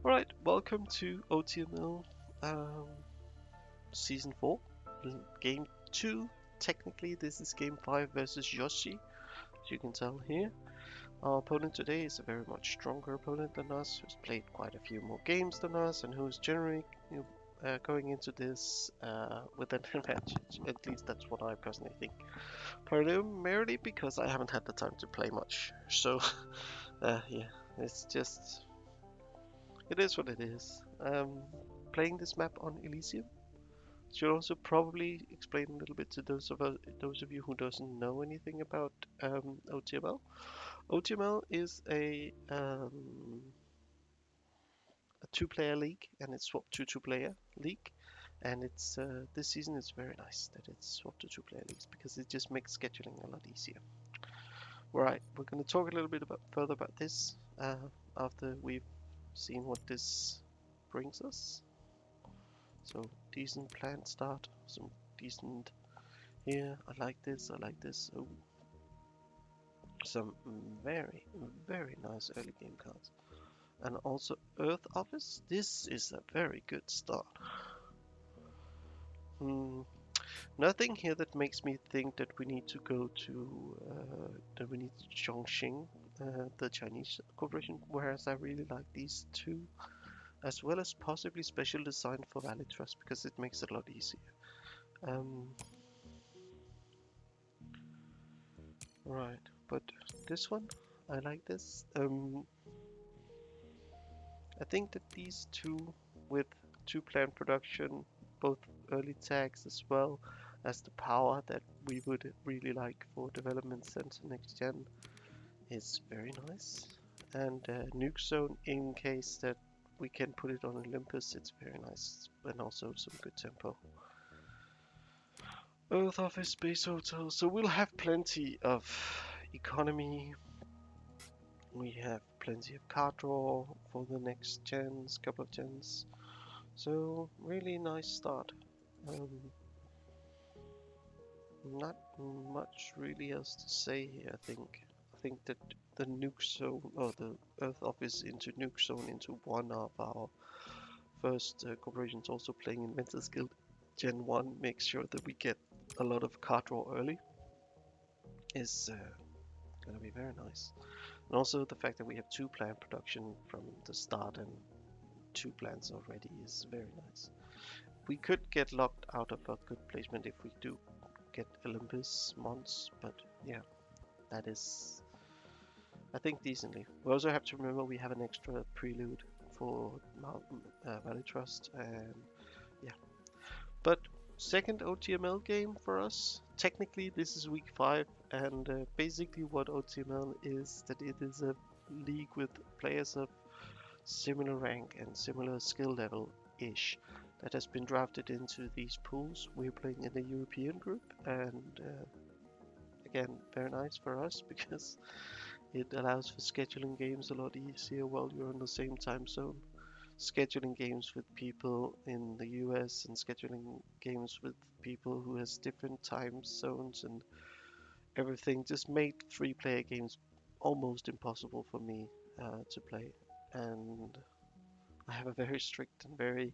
Alright, welcome to OTML Season 4, Game 2. Technically, this is Game 5 versus Yoshi, as you can tell here. Our opponent today is a very much stronger opponent than us, who's played quite a few more games than us, and who's generally going into this with an advantage. At least that's what I personally think. Primarily because I haven't had the time to play much. So, yeah, it's just... It is what it is. Playing this map on Elysium should also probably explain a little bit to those of you who doesn't know anything about OTML. OTML is a two-player league, and it's swapped to two-player league. And it's this season it's very nice that it's swapped to two-player leagues because it just makes scheduling a lot easier. Right, we're going to talk a little bit further about this after we've seen what this brings us. So decent plant start, some decent here. I like this. Oh, some very nice early game cards, and also Earth Office. This is a very good start. Nothing here that makes me think that we need to go to Chongqing, the Chinese corporation. Whereas I really like these two, as well as possibly special design for Valley Trust because it makes it a lot easier. Right, but this one, I like this. I think that these two, with two plant production, both early tags as well as the power that we would really like for development center next gen, is very nice. And nuke zone in case that we can put it on Olympus, it's very nice, and also some good tempo. Earth Office, Space Hotel, so we'll have plenty of economy. We have plenty of card draw for the next couple of gens. So really nice start. Not much really else to say here, I think. I think that the nuke zone, or the Earth Office into nuke zone into one of our first corporations also playing Inventors Guild Gen 1 makes sure that we get a lot of card draw early. Is gonna be very nice. And also the fact that we have two plant production from the start and two plants already is very nice. We could get locked out of a good placement if we do get Olympus Mons, but yeah, that is, I think, decently. We also have to remember we have an extra prelude for Valley Trust, and yeah. But second OTML game for us. Technically, this is week 5, and basically what OTML is that it is a league with players of similar rank and similar skill level-ish that has been drafted into these pools. We're playing in the European group, and again, very nice for us because it allows for scheduling games a lot easier while you're in the same time zone. Scheduling games with people in the US and scheduling games with people who has different time zones and everything just made 3-player games almost impossible for me to play. And I have a very strict and very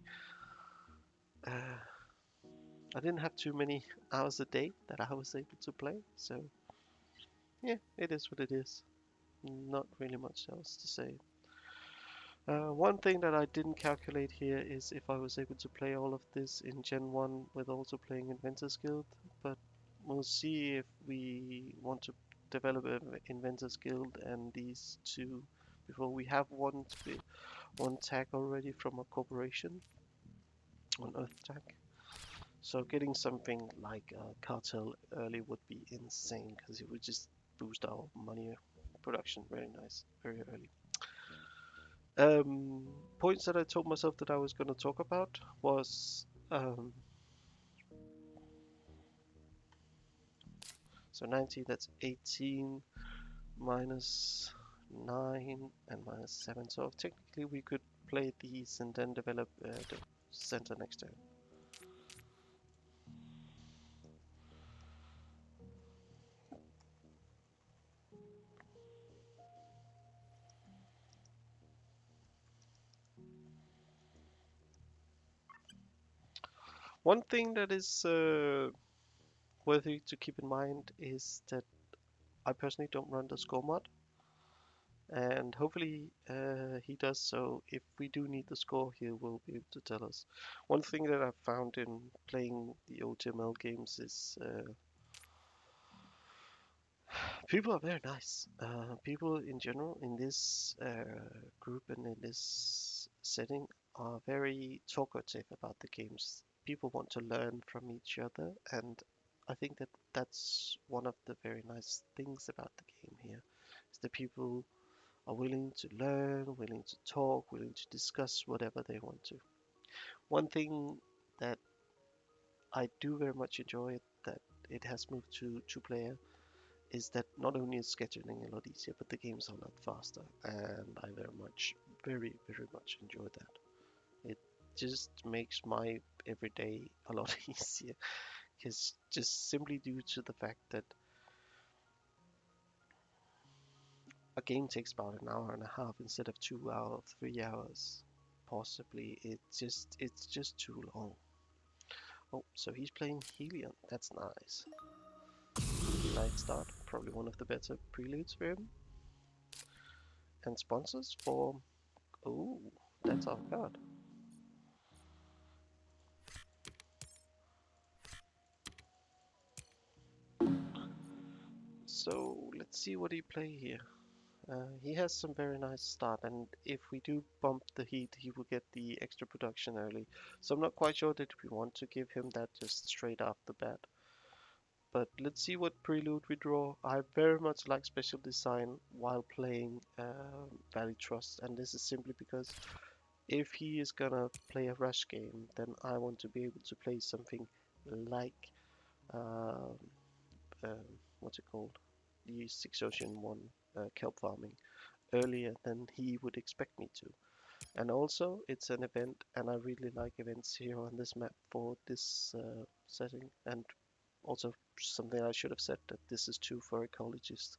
I didn't have too many hours a day that I was able to play, so yeah, it is what it is. Not really much else to say. One thing that I didn't calculate here is if I was able to play all of this in Gen 1 with also playing Inventors Guild, but we'll see if we want to develop an Inventors Guild and these two before we have one tag already from a corporation on Earth tag. So getting something like a cartel early would be insane because it would just boost our money production very nice, very early. Points that I told myself that I was going to talk about was so 90, that's 18 minus 9 and minus 7. So technically we could play these and then develop the center next turn. One thing that is worthy to keep in mind is that I personally don't run the score mod, and hopefully he does, so if we do need the score, he will be able to tell us. One thing that I've found in playing the OTML games is people are very nice. People in general in this group and in this setting are very talkative about the games. People want to learn from each other, and I think that that's one of the very nice things about the game here, is that people are willing to learn, willing to talk, willing to discuss whatever they want to. One thing that I do very much enjoy that it has moved to two-player is that not only is scheduling a lot easier, but the games are a lot faster, and I very, very much enjoy that. It just makes my everyday a lot easier, because just simply due to the fact that a game takes about an hour and a half instead of 2 hours, 3 hours, possibly. It's just too long. Oh, so he's playing Helium. That's nice. Nice start. Probably one of the better preludes for him. And sponsors for... Oh, that's our card. So let's see what he play here. He has some very nice start, and if we do bump the heat, he will get the extra production early. So I'm not quite sure that we want to give him that just straight off the bat. But let's see what prelude we draw. I very much like special design while playing Valley Trust, and this is simply because if he is gonna play a rush game, then I want to be able to play something like um, what's it called? The Six Ocean one, kelp farming, earlier than he would expect me to. And also, it's an event, and I really like events here on this map for this setting. And also, something I should have said that this is true for ecologists.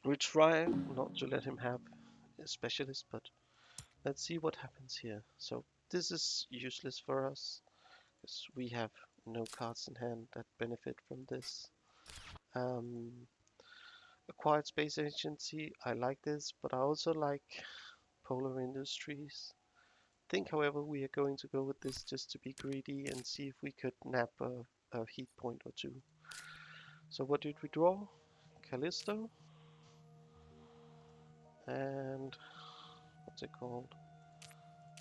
We try not to let him have a specialist, but let's see what happens here. So this is useless for us, because we have no cards in hand that benefit from this. Um, Acquired Space Agency, I like this, but I also like Polar Industries. Think, however, we are going to go with this just to be greedy and see if we could nab a heat point or two. So what did we draw? Callisto and what's it called?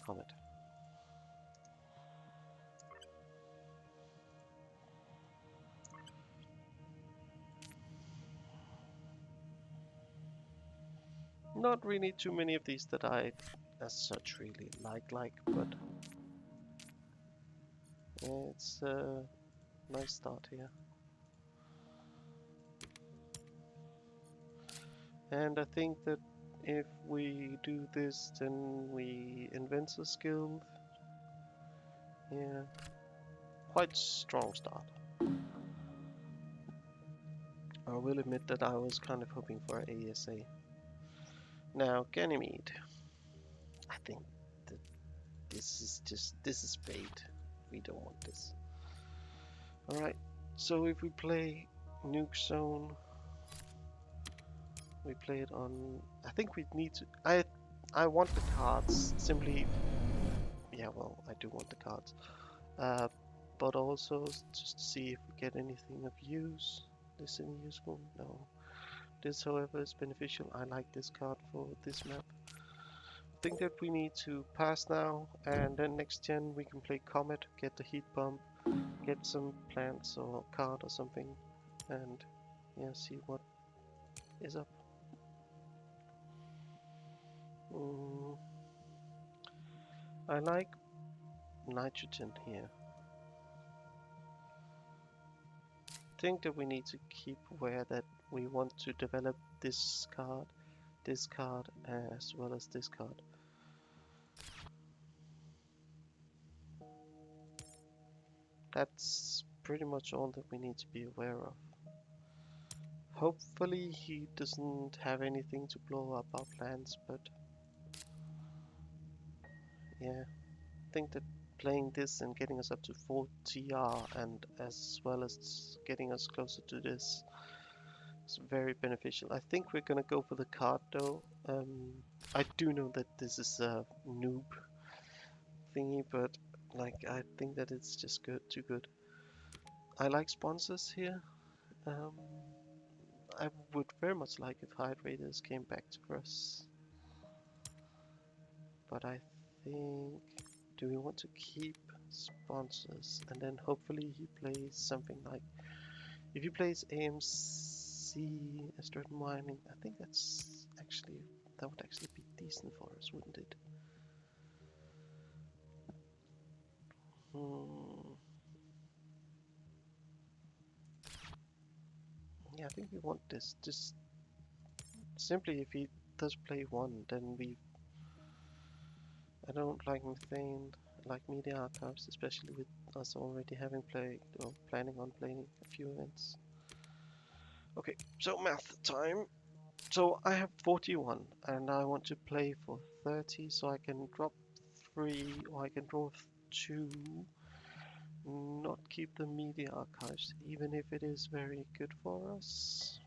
Comet. Not really too many of these that I as such really like, but it's a nice start here. And I think that if we do this, then we invent a skill. Yeah, quite strong start. I will admit that I was kind of hoping for ASA. Now, Ganymede. I think that this is bait. We don't want this. Alright, so if we play Nuke Zone, we play it on... I think we need to... I want the cards, simply... Yeah, well, I do want the cards. But also just to see if we get anything of use. This any useful? No. This, however, is beneficial. I like this card for this map. I think that we need to pass now, and then next gen we can play Comet, get the heat bump, get some plants or card or something, and yeah, see what is up. Mm, I like nitrogen here. I think that we need to keep aware that we want to develop this card, as well as this card. That's pretty much all that we need to be aware of. Hopefully he doesn't have anything to blow up our plans, but yeah, I think that playing this and getting us up to 4 TR, and as well as getting us closer to this. It's very beneficial. I think we're gonna go for the card though. I do know that this is a noob thingy, but like I think that it's just good, too good. I like sponsors here. I would very much like if Hide Raiders came back to us, but I think, do we want to keep sponsors and then hopefully he plays something like, if he plays AMC Asteroid Mining, I think that would actually be decent for us, wouldn't it? Yeah, I think we want this. Just simply, if he does play one, then I don't like methane. I like media archives, especially with us already having played or planning on playing a few events. Okay, so math time. So I have 41 and I want to play for 30, so I can drop 3 or I can draw 2, not keep the media archives, even if it is very good for us.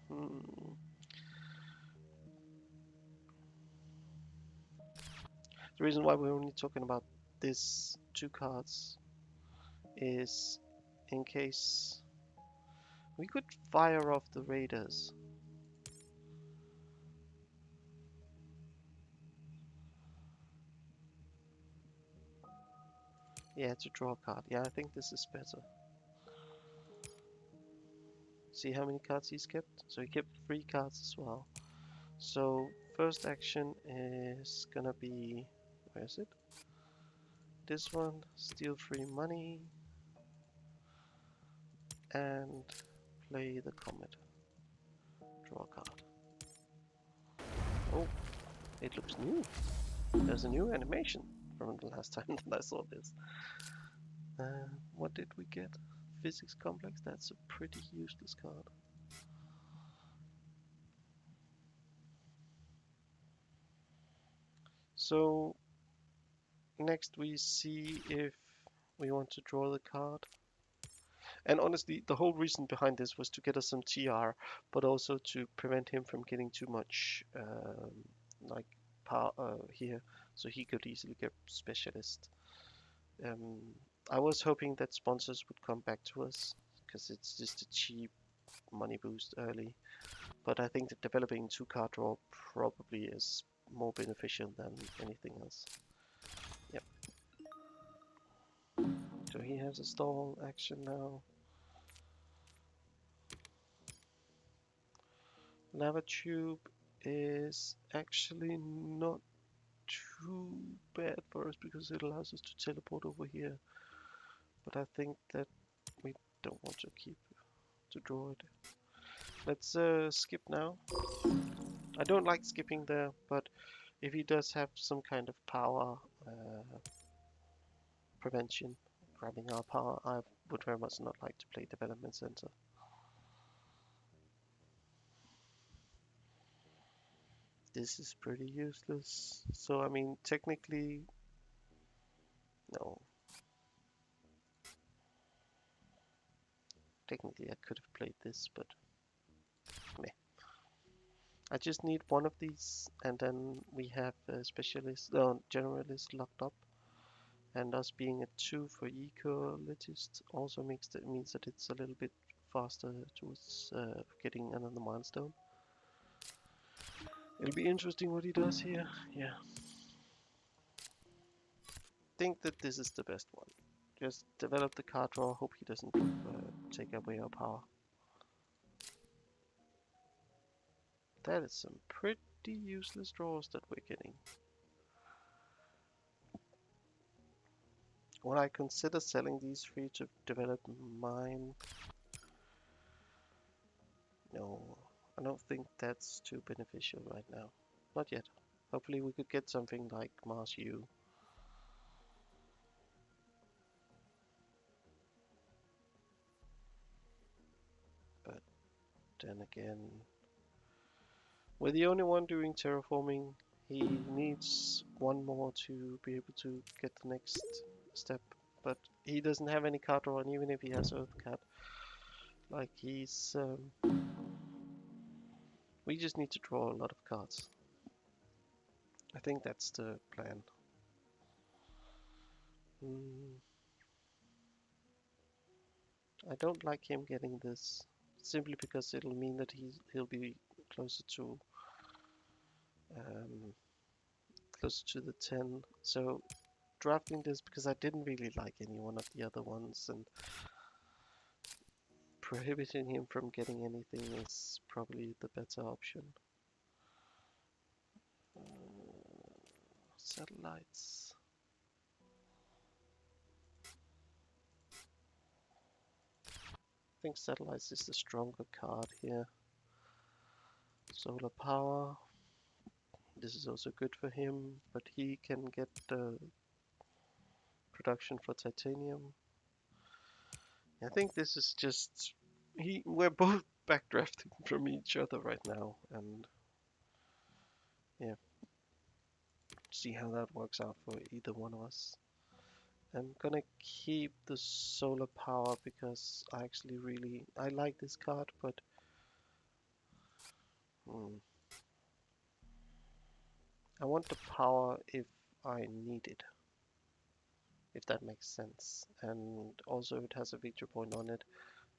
The reason why we're only talking about this 2 cards is in case we could fire off the raiders. Yeah, to draw a card. Yeah, I think this is better. See how many cards he's kept? So he kept 3 cards as well. So first action is gonna be, where is it? This one, steal 3 money and play the comet. Draw a card. Oh, it looks new. There's a new animation from the last time that I saw this. What did we get? Physics complex. That's a pretty useless card. So next we see if we want to draw the card. And honestly, the whole reason behind this was to get us some TR, but also to prevent him from getting too much like power here, so he could easily get specialist. I was hoping that sponsors would come back to us, because it's just a cheap money boost early. But I think that developing 2 card draw probably is more beneficial than anything else. Yep. So he has a stall action now. Lava tube is actually not too bad for us because it allows us to teleport over here. But I think that we don't want to keep to draw it. Let's skip now. I don't like skipping there, but if he does have some kind of power prevention, grabbing our power, I would very much not like to play development center. This is pretty useless. So I mean, technically, no. Technically, I could have played this, but meh. I just need one of these, and then we have a specialist, generalist locked up. And us being a 2 for ecologist also means that it's a little bit faster towards getting another milestone. It'll be interesting what he does here. Yeah. Think that this is the best one. Just develop the card draw. Hope he doesn't take away our power. That is some pretty useless draws that we're getting. Would I consider selling these 3 to develop mine? No, I don't think that's too beneficial right now. Not yet. Hopefully we could get something like Mars U. But then again, we're the only one doing terraforming. He needs one more to be able to get the next step. but he doesn't have any card draw, and even if he has Earth Cat, like we just need to draw a lot of cards. I think that's the plan. I don't like him getting this, simply because it'll mean that he'll be closer to um, closer to the 10. So drafting this, because I didn't really like any one of the other ones, and prohibiting him from getting anything is probably the better option. Satellites. I think satellites is the stronger card here. Solar power. This is also good for him, but he can get production for titanium. I think this is just we're both backdrafting from each other right now, and yeah, see how that works out for either one of us. I'm gonna keep the solar power because I actually I like this card, but I want the power if I need it, if that makes sense. And also it has a victory point on it,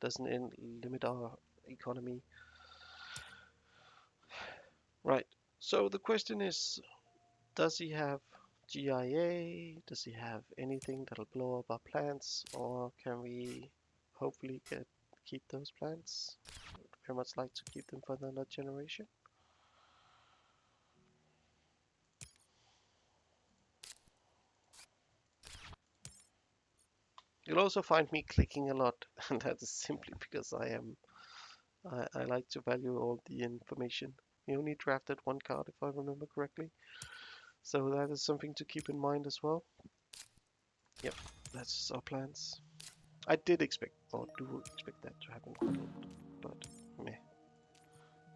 doesn't limit our economy. Right, so the question is, does he have GIA? Does he have anything that'll blow up our plants? Or can we hopefully keep those plants? I'd very much like to keep them for another generation. You'll also find me clicking a lot, and that is simply because I like to value all the information. We only drafted one card, if I remember correctly. So that is something to keep in mind as well. Yep, that's our plans. I did expect, or do expect that to happen quite a lot, but meh.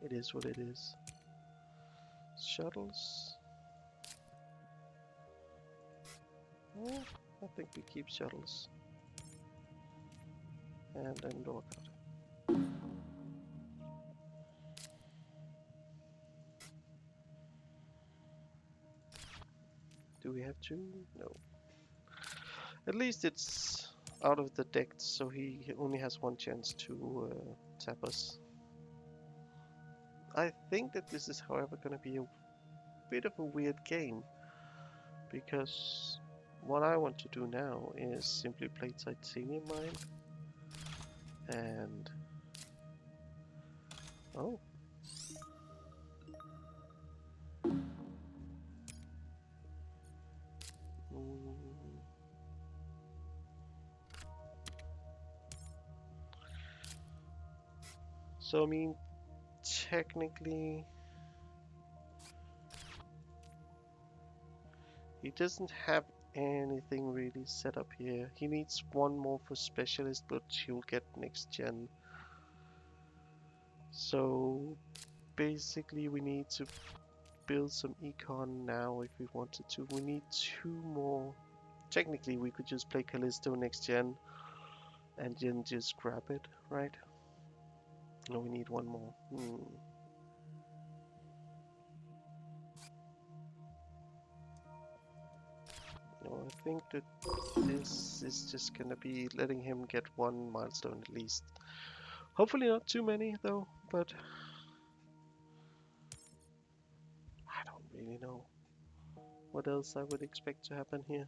It is what it is. Shuttles. Well, I think we keep shuttles. And then door card. Do we have two? No. At least it's out of the deck, so he only has one chance to tap us. I think that this is, however, going to be a bit of a weird game, because what I want to do now is simply play Titanium Mine, and oh. So I mean, technically, he doesn't have anything really set up here. He needs one more for specialist, but he'll get next gen. So basically we need to build some econ now if we wanted to. We need two more. Technically we could just play Callisto next gen and then just grab it, right? No, we need one more. No, I think that this is just gonna be letting him get one milestone at least. Hopefully not too many though, but I don't really know what else I would expect to happen here.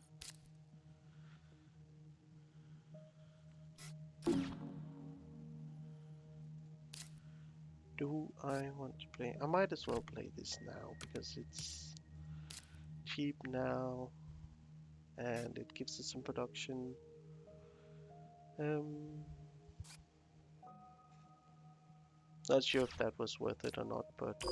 Do I want to play? I might as well play this now because it's cheap now and it gives us some production. Not sure if that was worth it or not, but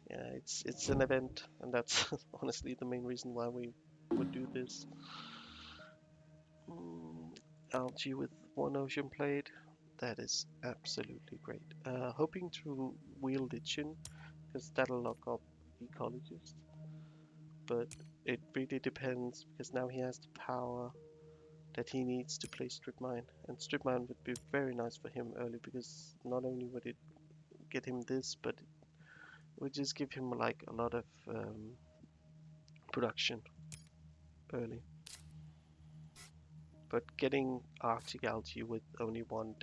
yeah, it's an event, and that's honestly the main reason why we would do this. Algae with one ocean plate, that is absolutely great. Hoping to wheel Lichen because that'll lock up ecologist. But it really depends, because now he has the power that he needs to play strip mine, and strip mine would be very nice for him early, because not only would it get him this, but it would just give him like a lot of production early. But getting Arctic algae with only one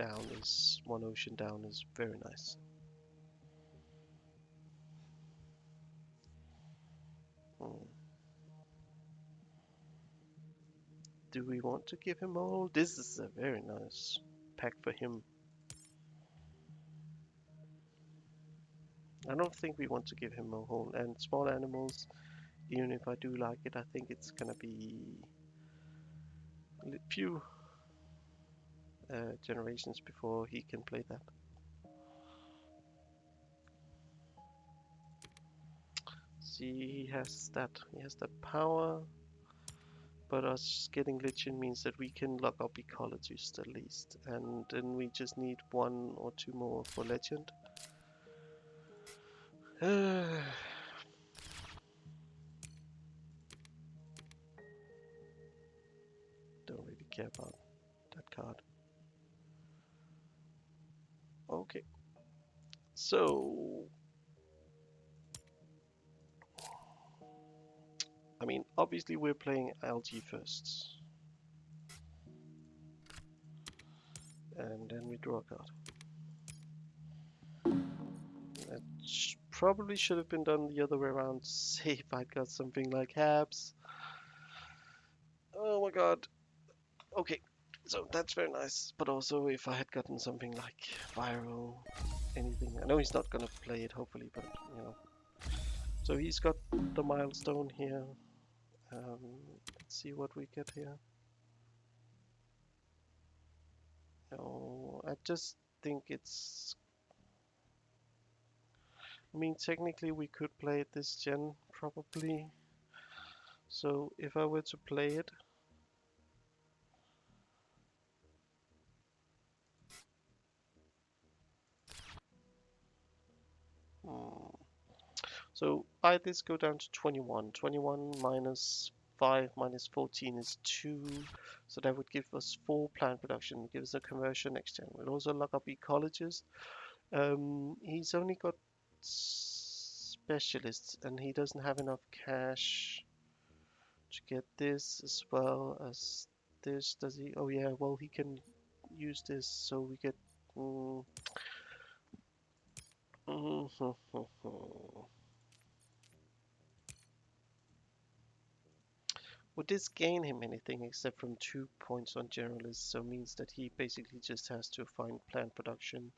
ocean down is very nice. Hmm. Do we want to give him all? This is a very nice pack for him. I don't think we want to give him a whole. And small animals, even if I do like it, I think it's gonna be a few generations before he can play that. See, he has that power, but us getting Lichen means that we can lock up ecologist at least, and then we just need 1 or 2 more for legend. Don't really care about that card. Okay, so I mean, obviously we're playing algae first, and then we draw a card. That probably should have been done the other way around. Say if I'd got something like Habs. Oh my god. Okay, so that's very nice. But also if I had gotten something like Viral, anything. I know he's not gonna play it, hopefully, but you know. So he's got the milestone here. Let's see what we get here. No, I just think it's... I mean, technically we could play it this gen, probably. So if I were to play it, so I this go down to 21. 21 minus 5 minus 14 is 2. So that would give us 4 plant production, give us a conversion next gen. We'll also lock up ecologist. He's only got specialists, and he doesn't have enough cash to get this as well as this. Does he? Oh yeah, well he can use this, so we get... Would this gain him anything except from 2 points on generalist? So means that he basically just has to find plant production.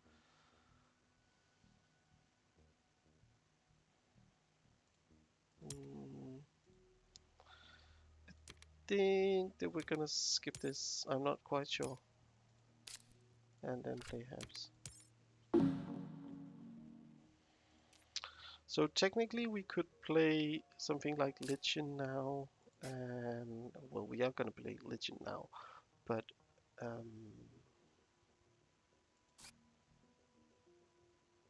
I think that we're gonna skip this. I'm not quite sure. And then play Habs. So technically we could play something like Lichen now, and well, we are gonna play Lichen now, but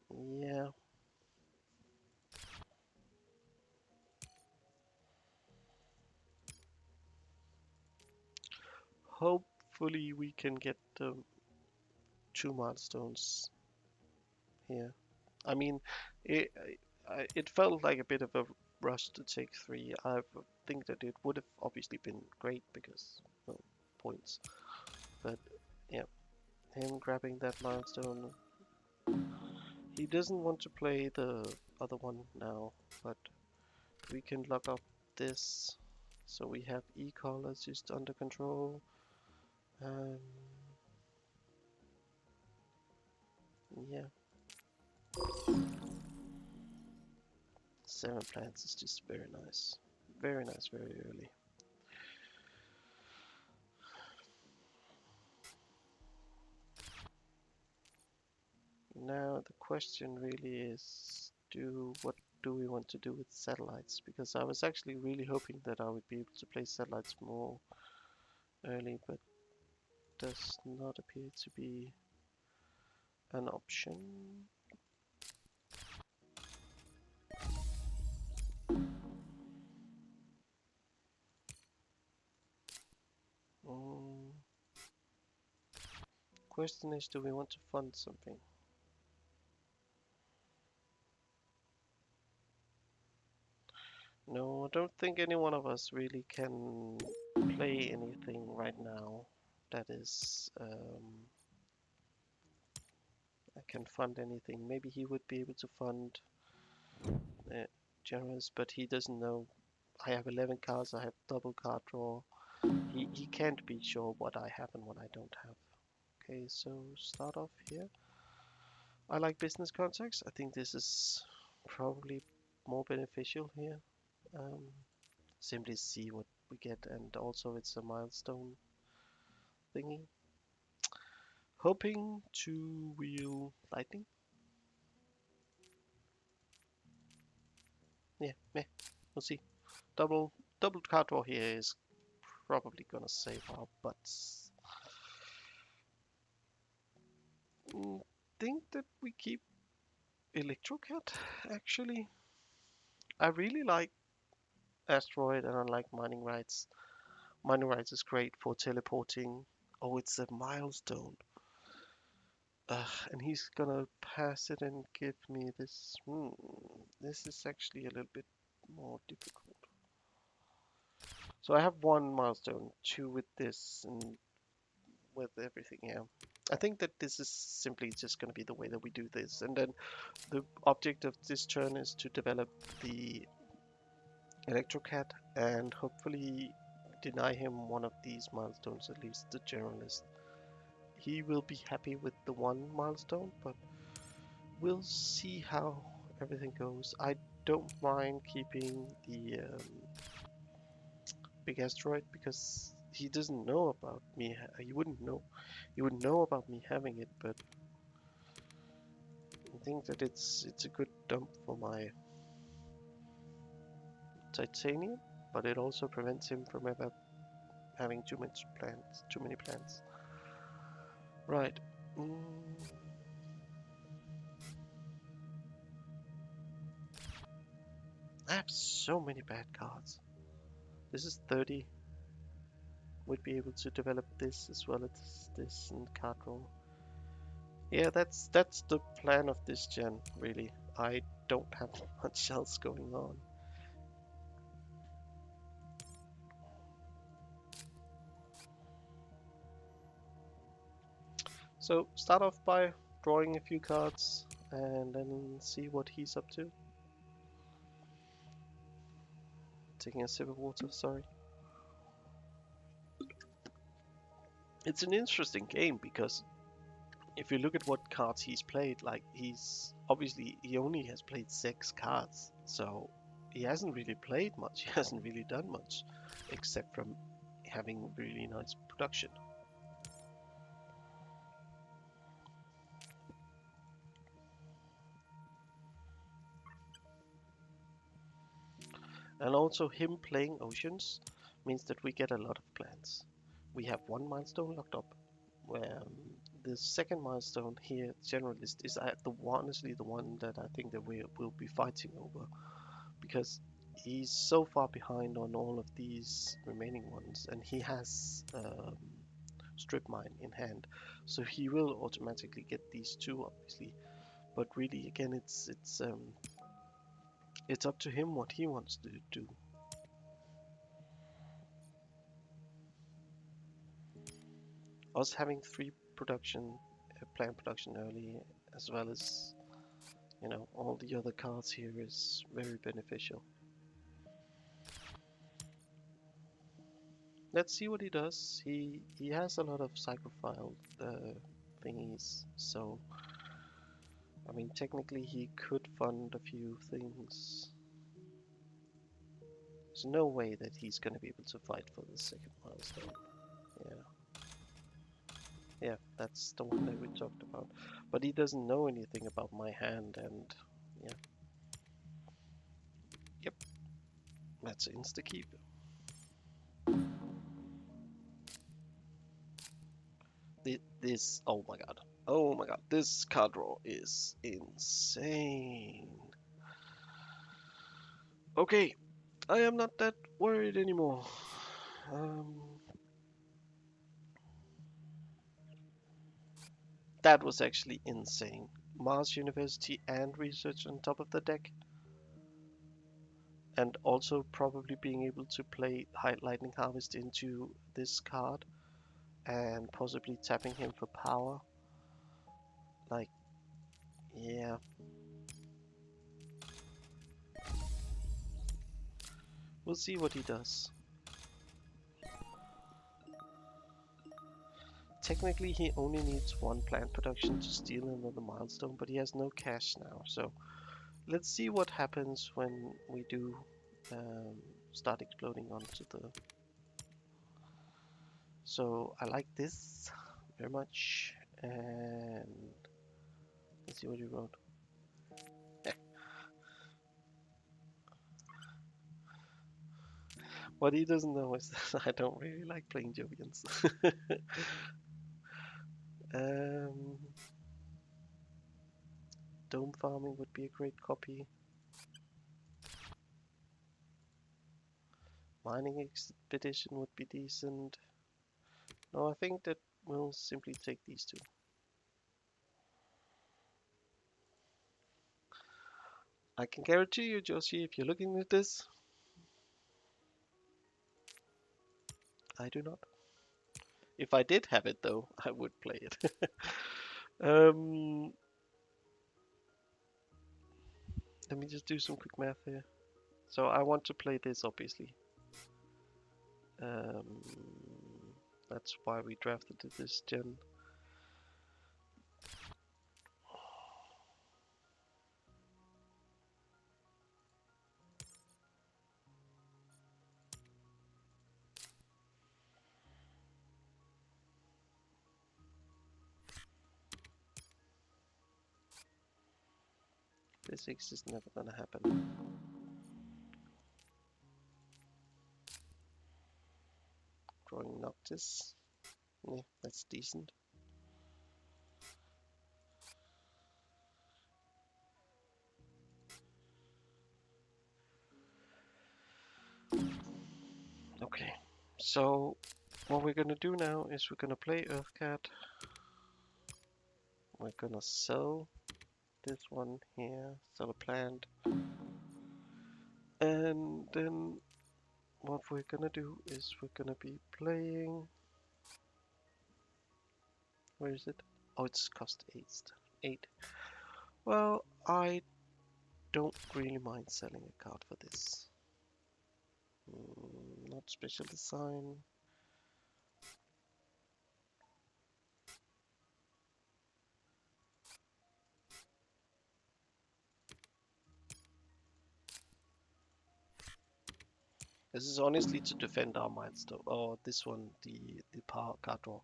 yeah. Hopefully we can get 2 milestones here. I mean, it it felt like a bit of a rush to take 3. I think that it would have obviously been great because, well, points. But yeah, him grabbing that milestone. He doesn't want to play the other one now, but we can lock up this. So we have e-collars just under control. Yeah. 7 plants is just very nice. Very nice, very early. Now the question really is, what do we want to do with satellites? Because I was actually really hoping that I would be able to play satellites more early, but does not appear to be an option. Question is, do we want to fund something? No, I don't think any one of us really can play anything right now that is can fund anything. Maybe he would be able to fund generous, but he doesn't know. I have 11 cards, I have double card draw. He can't be sure what I have and what I don't have. Okay, so start off here. I like business contacts. I think this is probably more beneficial here. Um, Simply see what we get, and also it's a milestone thingy. Hoping to wheel lightning. Yeah, meh. We'll see. Double card draw here is probably gonna save our butts. Think that we keep Electrocat, actually. I really like Asteroid and I like Mining Rights. Mining Rights is great for teleporting. Oh, it's a milestone. And he's gonna pass it and give me this. This is actually a little bit more difficult. So I have one milestone, two with this, and with everything here. I think that this is simply just going to be the way that we do this. And then the object of this turn is to develop the Electrocat and hopefully deny him one of these milestones, at least the generalist. He will be happy with the one milestone, but we'll see how everything goes. I don't mind keeping the big asteroid because he doesn't know about me. He wouldn't know. He would know about me having it, but I think that it's a good dump for my titanium, but it also prevents him from ever having too many plants. Right. I have so many bad cards. This is 30. Would be able to develop this as well as this and card roll. Yeah, that's the plan of this gen, really. I don't have much else going on. So start off by drawing a few cards and then see what he's up to. Taking a sip of water, sorry. It's an interesting game because if you look at what cards he's played, like he only has played 6 cards, so he hasn't really played much. He hasn't really done much, except from having really nice production. And also him playing Oceans means that we get a lot of plans. We have one milestone locked up, where the second milestone here, Generalist, is honestly the one that I think that we will be fighting over, because he's so far behind on all of these remaining ones, and he has strip mine in hand, so he will automatically get these two, obviously. But really, again, it's up to him what he wants to do. Us having 3 production, plant production early, as well as all the other cards here is very beneficial. Let's see what he does. He has a lot of psychophile thingies, so I mean technically he could fund a few things. There's no way that he's gonna be able to fight for the second milestone. Yeah, that's the one that we talked about. But he doesn't know anything about my hand, and yeah. Yep, that's insta keep. This, oh my god. Oh my god, this card draw is insane. Okay, I am not that worried anymore. Um, That was actually insane. Mars University and research on top of the deck, and also probably being able to play High Lightning Harvest into this card and possibly tapping him for power. Like, yeah. We'll see what he does. Technically, he only needs one plant production to steal another milestone, but he has no cash now. So let's see what happens when we do start exploding onto the... So I like this very much. And let's see what he wrote. What he doesn't know is that I don't really like playing Jovians. um, Dome farming would be a great copy. Mining expedition would be decent. No, I think that we'll simply take these two. I can guarantee you, Josie, if you're looking at this, I do not. If I did have it though, I would play it. um, Let me just do some quick math here. So I want to play this, obviously. Um, that's why we drafted this gen. Physics is never gonna happen. Drawing Noctis. Yeah, that's decent. Okay, so what we're gonna do now is we're gonna play Earthcat. We're gonna sell this one here, sell a plant. And then what we're gonna do is we're gonna be playing... Where is it? Oh, it's cost 8. Well, I don't really mind selling a card for this. Not special design. This is honestly to defend our milestone. Or this one, the power card draw.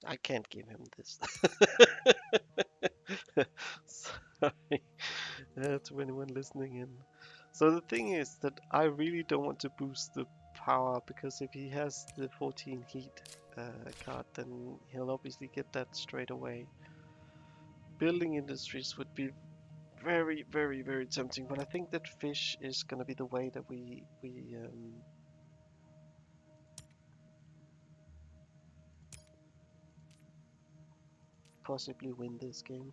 I can't give him this. Sorry to anyone listening in. So the thing is that I really don't want to boost the power, because if he has the 14 heat card, then he'll obviously get that straight away. Building industries would be very, very, very tempting, but I think that fish is going to be the way that we possibly win this game.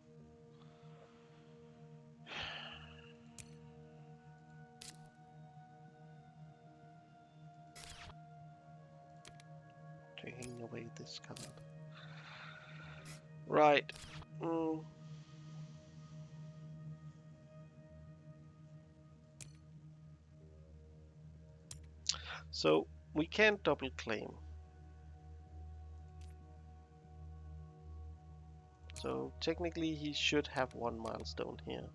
Taking away this card. Right. So we can't double claim. So technically he should have one milestone here.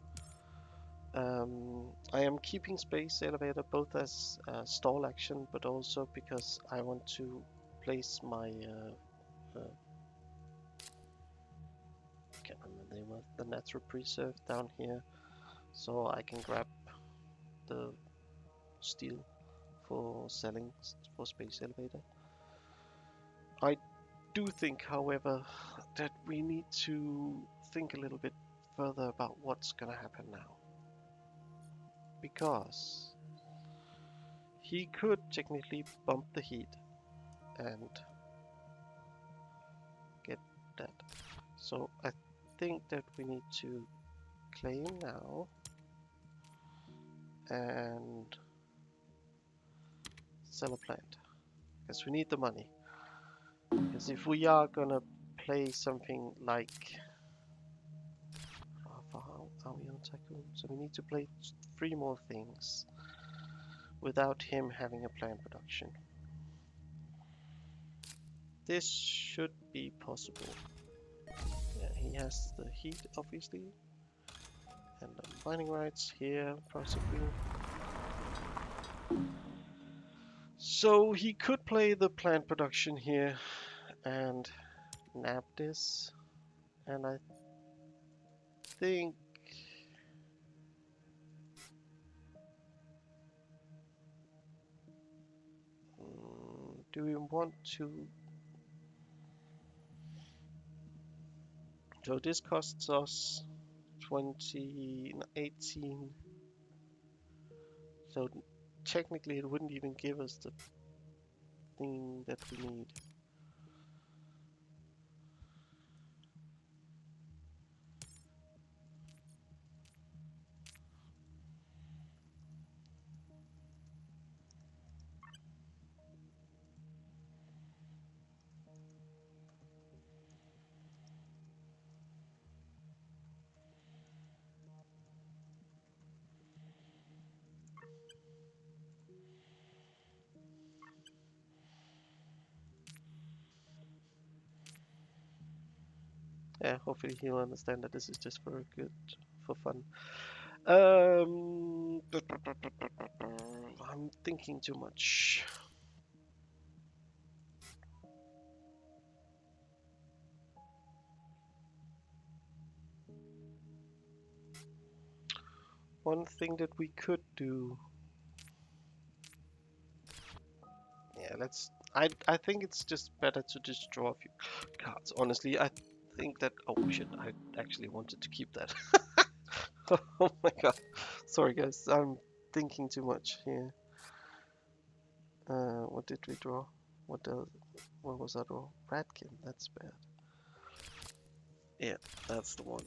I am keeping Space Elevator both as stall action, but also because I want to place my can't remember the name of the natural preserve down here, so I can grab the steel for selling for Space Elevator. I do think, however, that we need to think a little bit further about what's gonna happen now. Because he could technically bump the heat and get that. So I think that we need to claim now and sell a plant. Because we need the money. Because if we are gonna play something like... How are we on Tycoon? So we need to play 3 more things without him having a plant production. This should be possible. Yeah, he has the heat, obviously. And the mining rights here, possibly. So he could play the plant production here and nab this. And I think... do we want to... So this costs us 18. So technically it wouldn't even give us the thing that we need. Yeah, hopefully he'll understand that this is just for fun. I'm thinking too much. One thing that we could do... Yeah, let's... I think it's just better to just draw a few cards. Honestly, I think that... Oh shit, I actually wanted to keep that. Oh my god. Sorry guys, I'm thinking too much here. What did we draw? What was that draw? Ratkin, that's bad. Yeah, that's the one.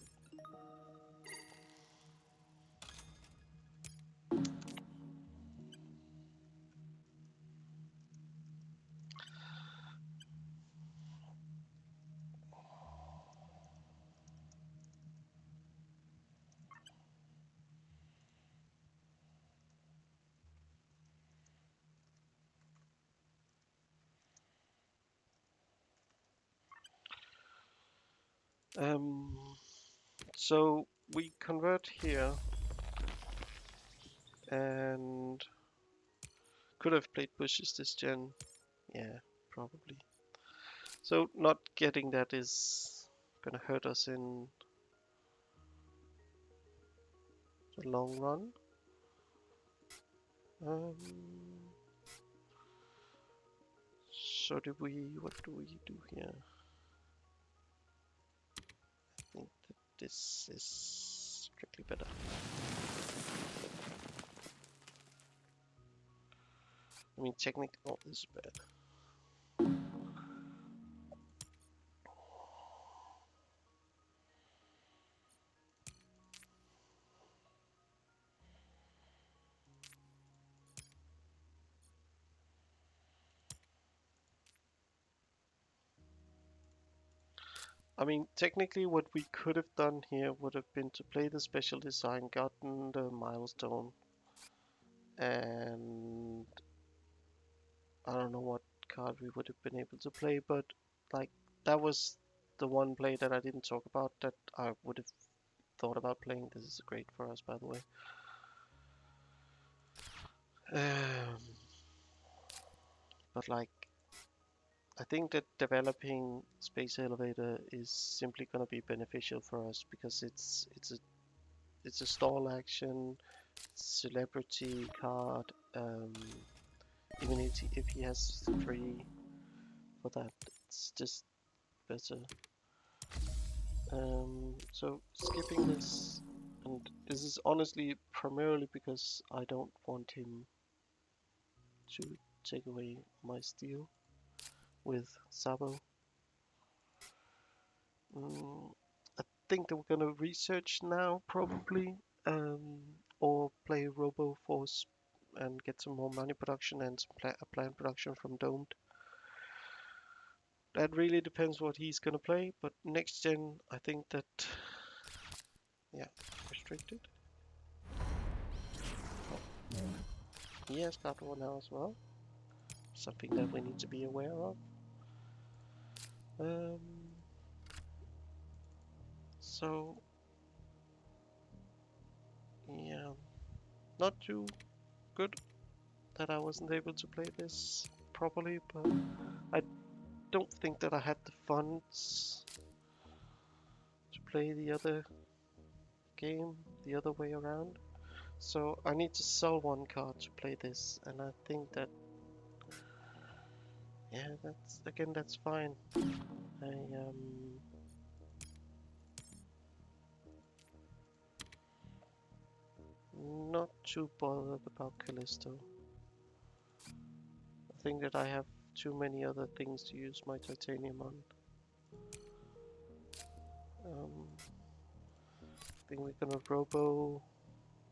So we convert here and could have played bushes this gen. Yeah, probably. So not getting that is gonna hurt us in the long run. So what do we do here? I think that this is strictly better. I mean, technically, oh, this is bad. I mean, technically what we could have done here would have been to play the special design, gotten the milestone, and I don't know what card we would have been able to play, but like that was the one play that I didn't talk about that I would have thought about playing. This is great for us, by the way. But like, I think that developing Space Elevator is simply going to be beneficial for us because it's a stall action, celebrity card. Even if he has 3 for that, It's just better. So skipping this, and this is honestly primarily because I don't want him to take away my steel with Sabo. I think that we're gonna research now probably, or play Robo Force and get some more money production and some plant production from Domed. That really depends what he's gonna play, but next gen, I think that, yeah, restricted. He has got one now as well. Something that we need to be aware of. Um, so, yeah, not too good that I wasn't able to play this properly, but I don't think that I had the funds to play the other game the other way around. So I need to sell one card to play this, and I think that, yeah, that's fine. I not too bothered about Callisto. I think that I have too many other things to use my titanium on. I think we're gonna robo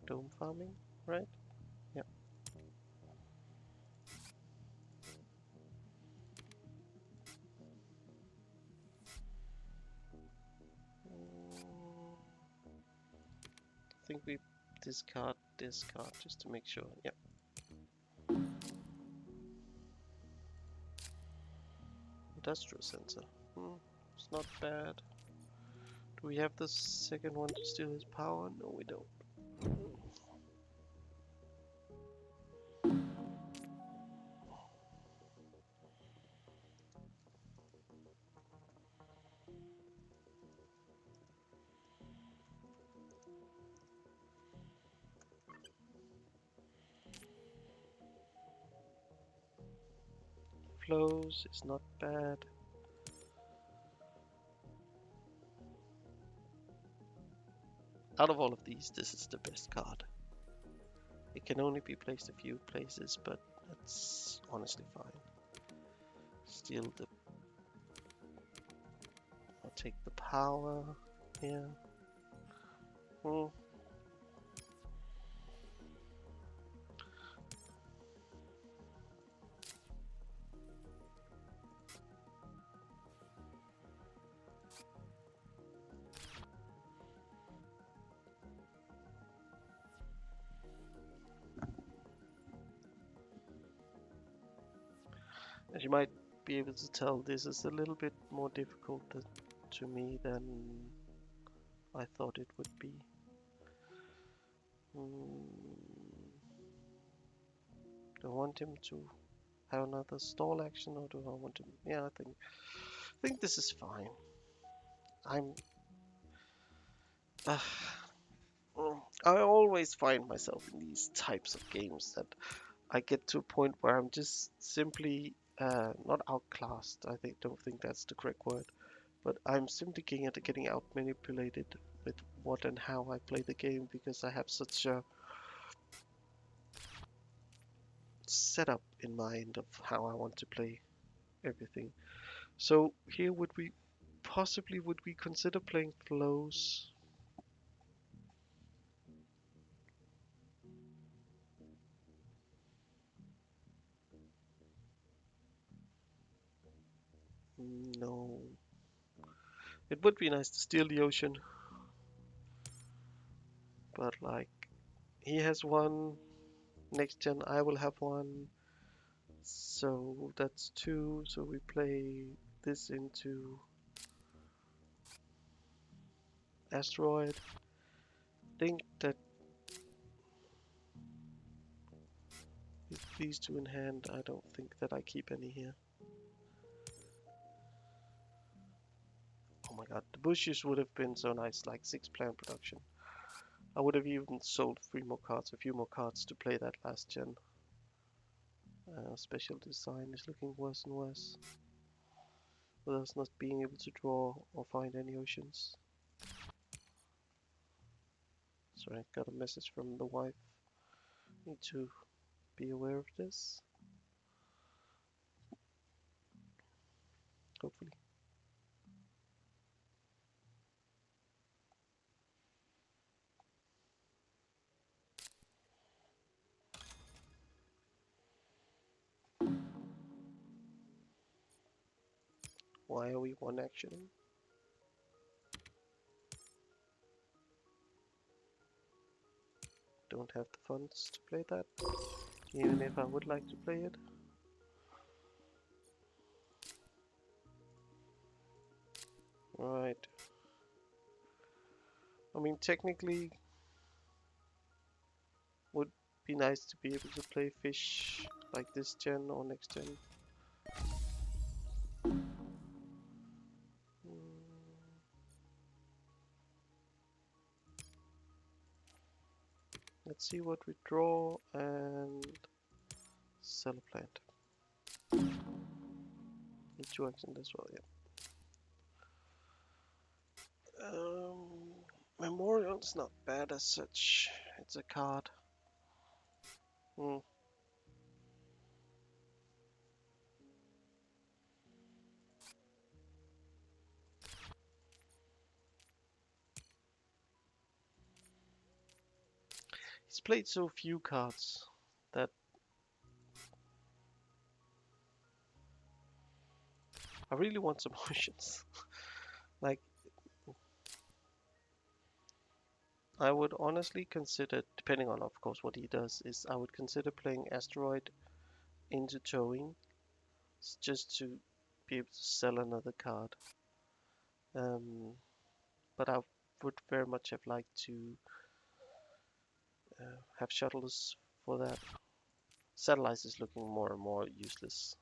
dome farming, right? Yeah. I think we discard this card just to make sure. Yeah. Industrial center. It's not bad. Do we have the second one to steal his power? No, we don't. Flows is not bad. Out of all of these, this is the best card. It can only be placed a few places, but that's honestly fine. Steal the... I'll take the power here. As you might be able to tell, this is a little bit more difficult to me than I thought it would be. Do I want him to have another stall action, or do I want him? Yeah, I think this is fine. I always find myself in these types of games that I get to a point where I'm just simply not outclassed. Don't think that's the correct word, but I'm simply getting out manipulated with what and how I play the game because I have such a setup in mind of how I want to play everything. So here would we consider playing flows? No. It would be nice to steal the ocean, but like he has one. Next gen I will have one. So that's two. So we play this into asteroid. Think that with these two in hand, I don't think that I keep any here. Oh my god, the bushes would have been so nice, like 6 plant production. I would have even sold a few more cards to play that last gen. Special design is looking worse and worse. with us not being able to draw or find any oceans. Sorry, got a message from the wife. Need to be aware of this. Hopefully. Why are we one actioning? Don't have the funds to play that, even if I would like to play it. Right. I mean, technically, would be nice to be able to play fish like this gen or next gen. Let's see what we draw and sell a plant. Need 2 accent as well, yeah. Memorial's not bad as such. It's a card. He's played so few cards that I really want some options. Like, I would honestly consider, depending on of course what he does, is I would consider playing Asteroid into towing just to be able to sell another card. But I would very much have liked to have shuttles for that. Satellites is looking more and more useless.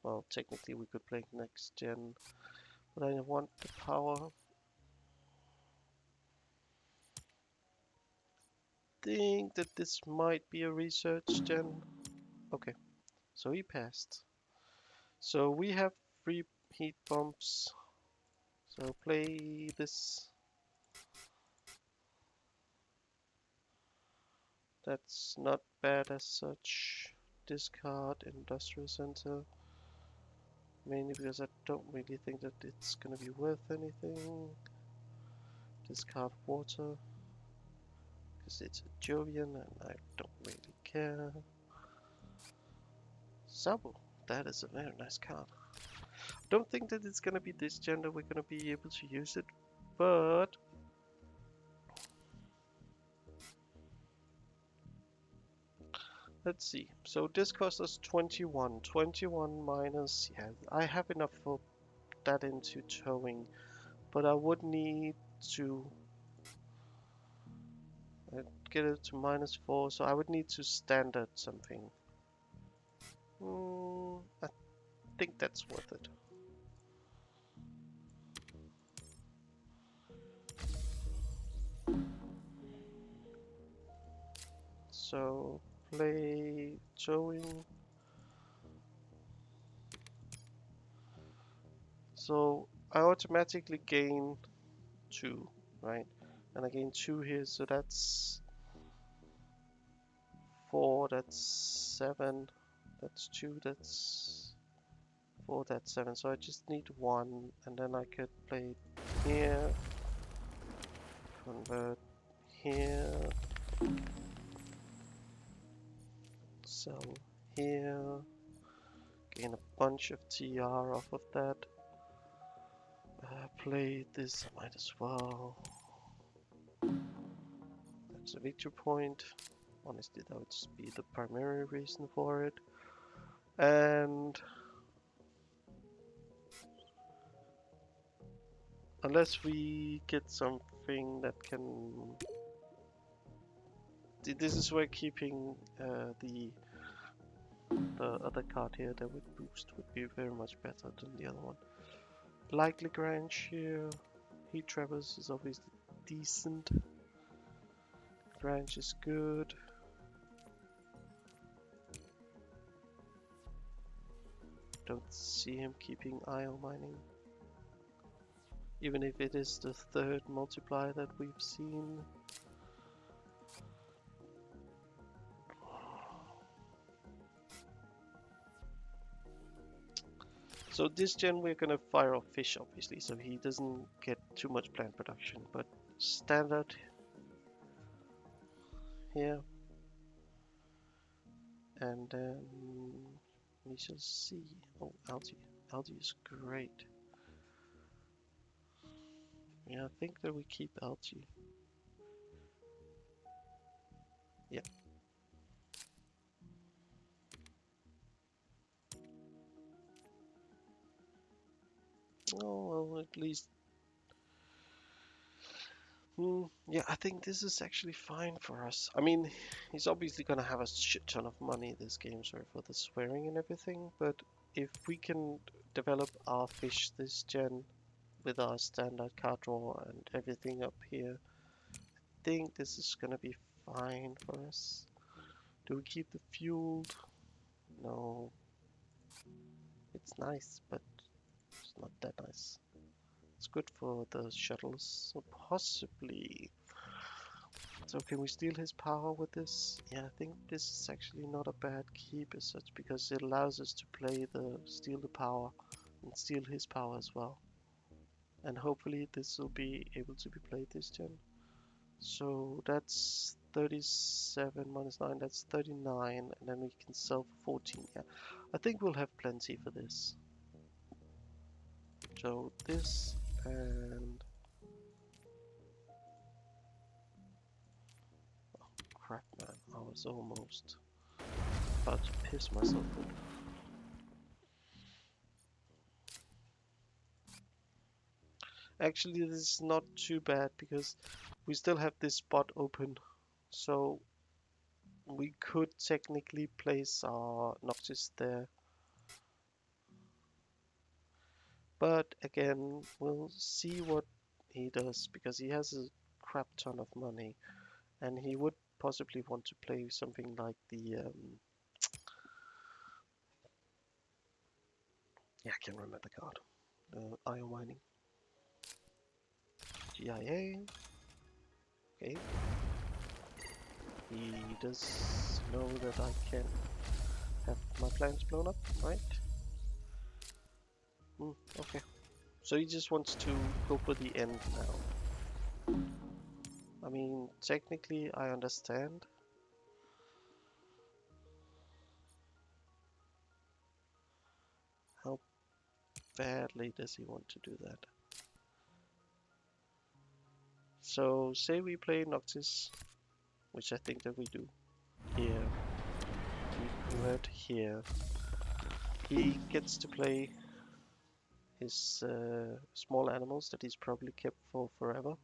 Well, technically we could play next gen, but I want the power. Think that this might be a research gen. Okay, so he passed. So we have 3 heat bumps. So play this. That's not bad as such. Discard Industrial Center. Mainly because I don't really think that it's gonna be worth anything. Discard Water. Because it's a Jovian and I don't really care. Sabo. That is a very nice card. Don't think that it's gonna be this gen that we're gonna be able to use it, but let's see. So this costs us 21. 21 minus, yeah, I have enough for that into towing, but I would need to get it to -4, so I would need to standard something. I think that's worth it. So play towing. So I automatically gain 2, right? And I gain 2 here, so that's 4, that's 7, that's 2, that's 4, that's 7. So I just need 1, and then I could play here, convert here, sell here, gain a bunch of TR off of that. Play this, I might as well. That's a victory point. Honestly, that would just be the primary reason for it. And unless we get something that can... This is where keeping the other card here that would boost would be very much better than the other one. Like Lagrange here, Heat Traverse is obviously decent. Lagrange is good. don't see him keeping IO mining. Even if it is the third multiplier that we've seen. So this gen we're gonna fire off fish obviously, so he doesn't get too much plant production, but standard here. And then we shall see. Oh, algae. Algae is great. Yeah, I think that we keep algae. Yeah. Oh, well, at least. Yeah, I think this is actually fine for us. I mean, he's obviously gonna have a shit ton of money this game, sorry for the swearing and everything, but if we can develop our fish this gen with our standard card draw and everything up here, I think this is gonna be fine for us. Do we keep the fueled? No. It's nice, but it's not that nice. It's good for the shuttles, so possibly. So can we steal his power with this? Yeah, I think this is actually not a bad keep as such, because it allows us to play steal the power and steal his power as well. And hopefully this will be able to be played this gen. So that's 37 minus 9, that's 39, and then we can sell for 14. Yeah, I think we'll have plenty for this. So this and crap, man, I was almost about to piss myself off. Actually, this is not too bad because we still have this spot open, so we could technically place our Noctis there. But again, we'll see what he does because he has a crap ton of money, and he would possibly want to play something like the yeah, I can't remember the card. IO mining. GIA. Okay. He does know that I can have my plants blown up, right? Okay. So he just wants to go for the end now. I mean, technically I understand. How badly does he want to do that? So say we play Noctis, which I think that we do. Here. We convert here. He gets to play his small animals that he's probably kept for forever.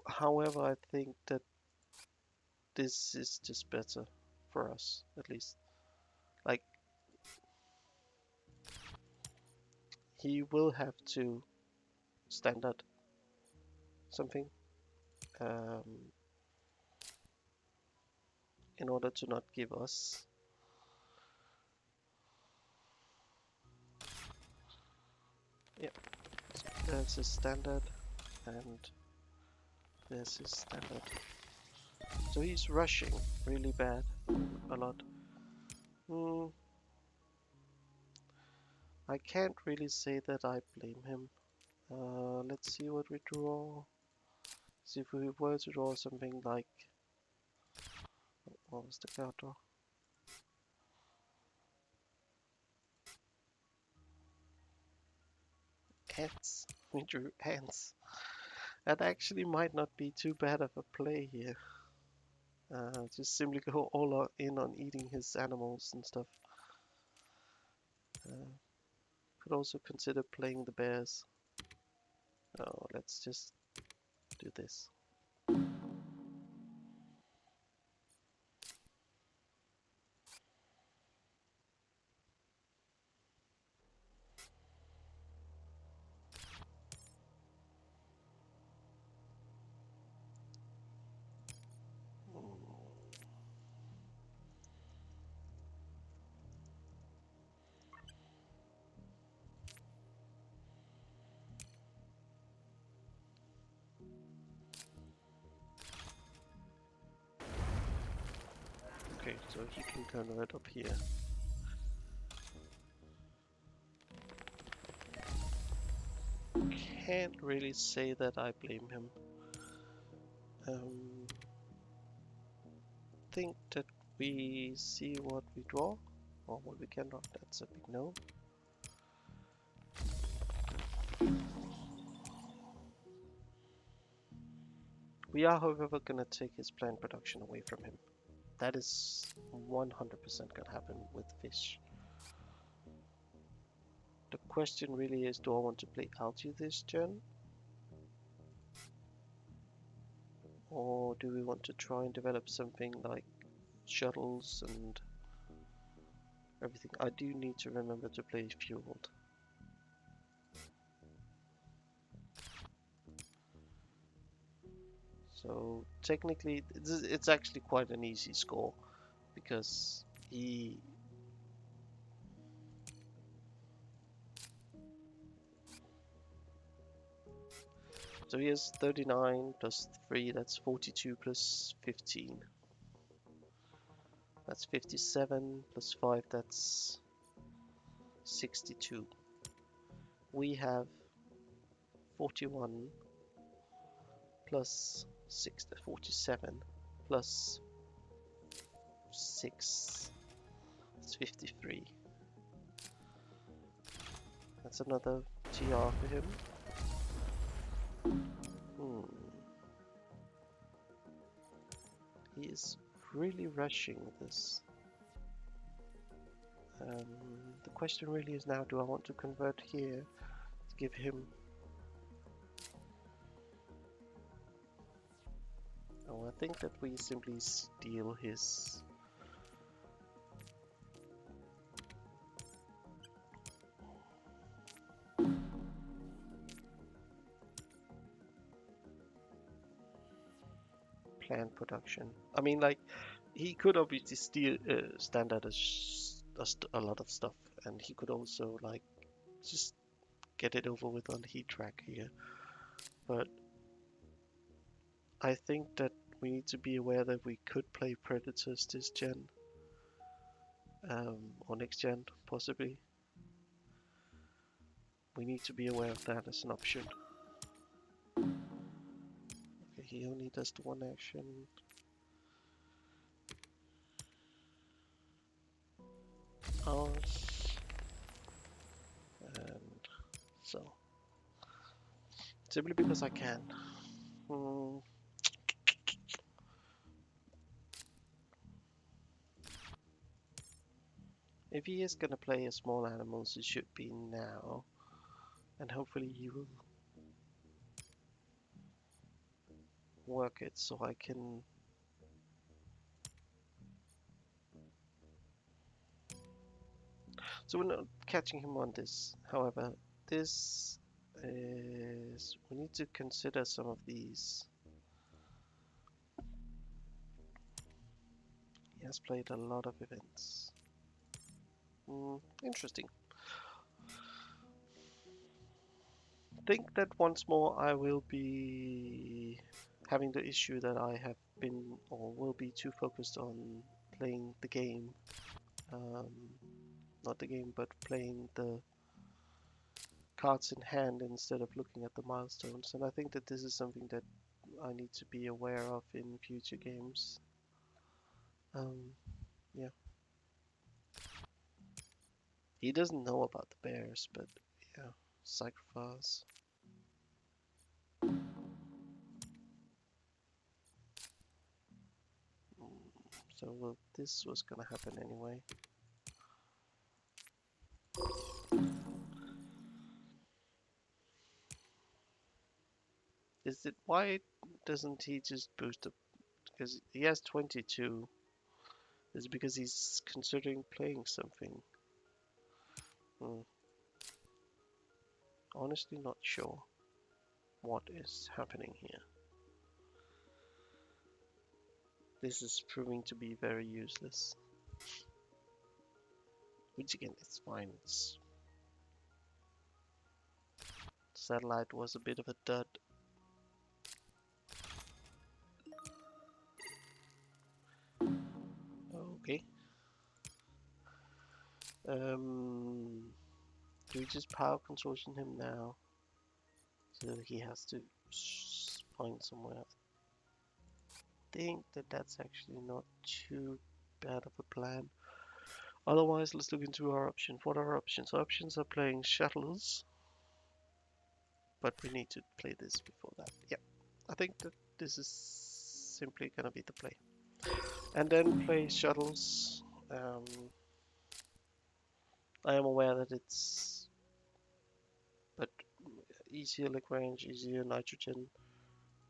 However, I think that this is just better for us, at least. Like, he will have to standard something in order to not give us. Yeah, so there's his standard, and there's his standard. So he's rushing really bad, a lot. I can't really say that I blame him. Let's see what we draw. See if we were to draw something like... What was the card draw? Ants. We drew ants. That actually might not be too bad of a play here. Just simply go all in on eating his animals and stuff. Could also consider playing the bears. Oh, let's just do this. So he can convert up here. Can't really say that I blame him. Think that we see what we draw, or what we can draw. That's a big no. We are, however, gonna take his plant production away from him. That is 100% gonna happen with fish. The question really is, do I want to play algae this turn? Or do we want to try and develop something like shuttles and everything? I do need to remember to play fueled. So technically, it's actually quite an easy score because he... So he has 39 plus 3, that's 42 plus 15. That's 57 plus 5, that's 62. We have 41 plus 6, 47 plus 6, that's 53. That's another TR for him. He is really rushing this. The question really is now, do I want to convert here to give him... Oh, I think that we simply steal his... plant production. I mean, like, he could obviously steal, stand out a lot of stuff, and he could also, like, just get it over with on heat track here. But I think that we need to be aware that we could play Predators this gen. Or next gen, possibly. We need to be aware of that as an option. Okay, he only does the one action. Ours. And so. Simply because I can. If he is gonna play a small animals, it should be now. And hopefully he will work it so I can... So we're not catching him on this. However, this is... we need to consider some of these. He has played a lot of events. Interesting. Think that once more I will be having the issue that I have been, or will be, too focused on playing the game. Not the game, but playing the cards in hand instead of looking at the milestones. And I think that this is something that I need to be aware of in future games. Yeah. He doesn't know about the bears, but yeah, sacrifice. So well, this was gonna happen anyway. Is it, why doesn't he just boost up? Because he has 22. Is it because he's considering playing something? Honestly, not sure what is happening here. This is proving to be very useless. Which again, it's fine. Satellite was a bit of a dud. Okay. Do we just power consortium him now? So he has to find somewhere. I think that that's actually not too bad of a plan. Otherwise, let's look into our options. What are our options? Our options are playing shuttles, but we need to play this before that. Yeah, I think that this is simply gonna be the play. And then play shuttles. Um, I am aware that it's but easier Lagrange, easier nitrogen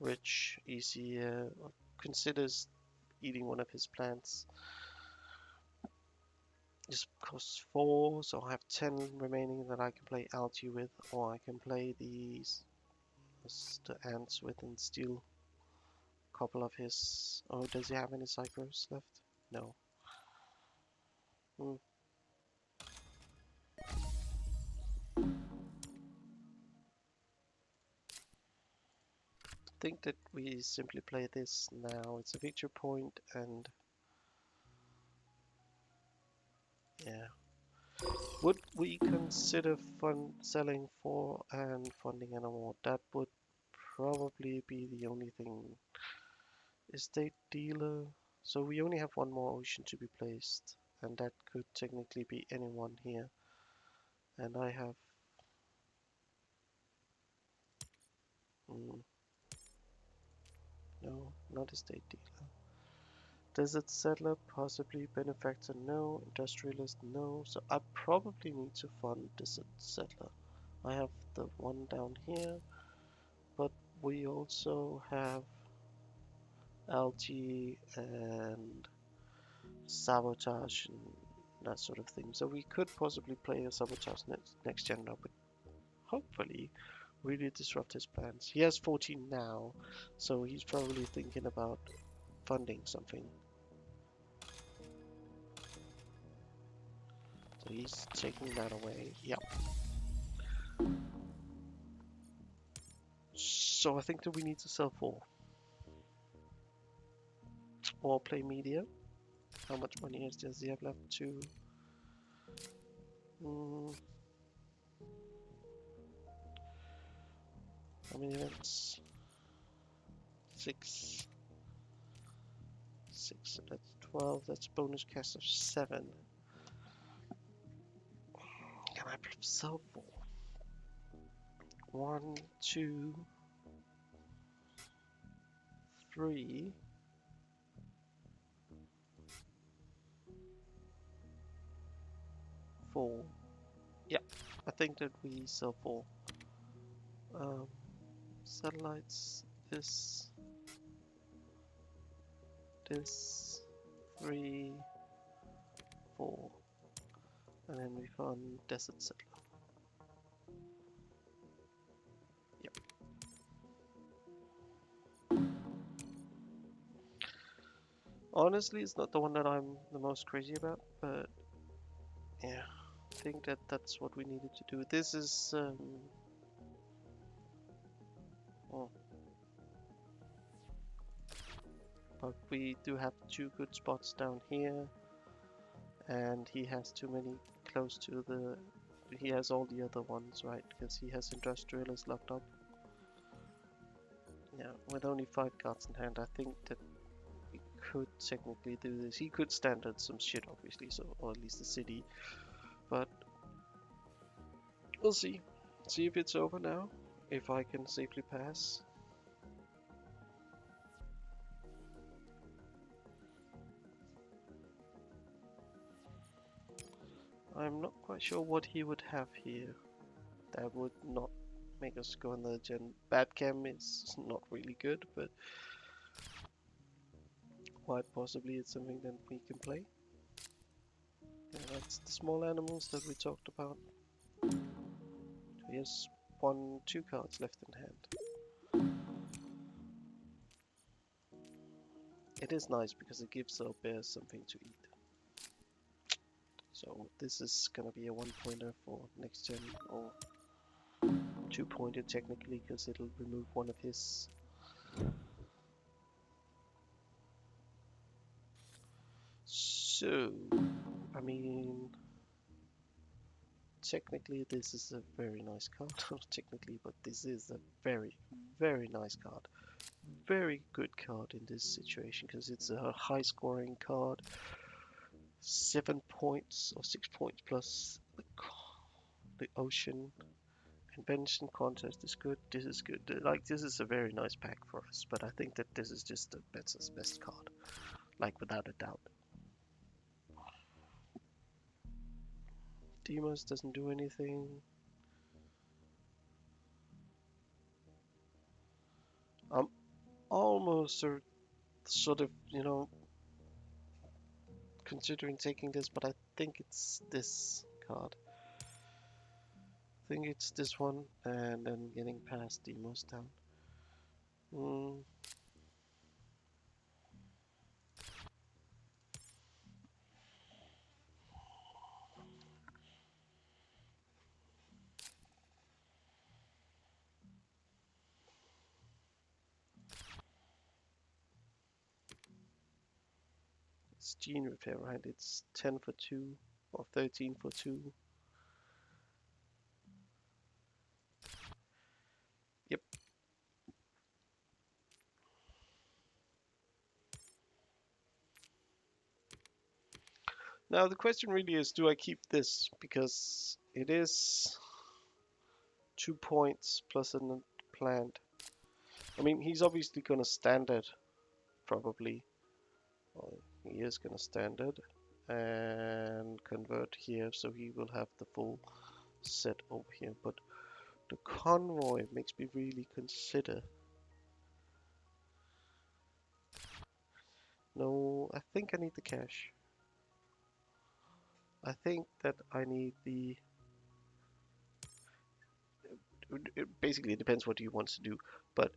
rich, easier considers eating one of his plants. This costs 4, so I have 10 remaining that I can play algae with, or I can play these the ants with and steal a couple of his. Oh, does he have any cycros left? No. Hmm. I think that we simply play this now. It's a victory point, and yeah. Would we consider selling for and funding an award? That would probably be the only thing. Estate dealer. So we only have one more ocean to be placed, and that could technically be anyone here. And I have. No, not estate dealer. Desert settler, possibly. Benefactor, no. Industrialist, no. So I probably need to fund desert settler. I have the one down here, but we also have algae and sabotage and that sort of thing. So we could possibly play a sabotage next gen now, but hopefully really disrupt his plans. He has 14 now, so he's probably thinking about funding something. So he's taking that away. Yep. So I think that we need to sell 4. Or play media. How much money does he have left? 2. How many events? 6. 6, so that's 12. That's bonus cast of 7. Can I sell 4? 1, 2, 3. 4. Yeah, I think that we sell 4. Um, Satellites, this, 3, 4. And then we found Desert Settler. Yep. Honestly, it's not the one that I'm the most crazy about, but yeah, I think that that's what we needed to do. This is, oh, but we do have 2 good spots down here, and he has too many close to the, he has all the other ones, right, because he has Industrialist locked up. Yeah, with only 5 cards in hand, I think that we could technically do this. He could standard some shit, obviously, so, or at least the city, but we'll see. See if it's over now, if I can safely pass. I'm not quite sure what he would have here. That would not make us go on the gen. Bad chem is not really good, but quite possibly it's something that we can play. Yeah, that's the small animals that we talked about. He has 2 cards left in hand. It is nice because it gives our bears something to eat. So this is gonna be a 1-pointer for next gen, or 2-pointer technically, because it'll remove one of his. So, I mean, technically this is a very nice card. Not technically, but this is a very, very nice card. Very good card in this situation because it's a high scoring card. 7 points or 6 points plus the ocean. Invention contest is good. This is good. Like, this is a very nice pack for us, but I think that this is just the best card. Like, without a doubt. Demos doesn't do anything. I'm almost sort of, considering taking this, but I think it's this card. I think it's this one, and then getting past Demos down. It's gene repair, right? It's 10 for 2 or 13 for 2. Yep. Now the question really is, do I keep this? Because it is 2 points plus a plant. I mean, he's obviously going to standard, probably. Well, he is going to standard and convert here, so he will have the full set over here. But the convoy makes me really consider. No, I think I need the cash. I think that I need the... basically, it depends what he wants to do, but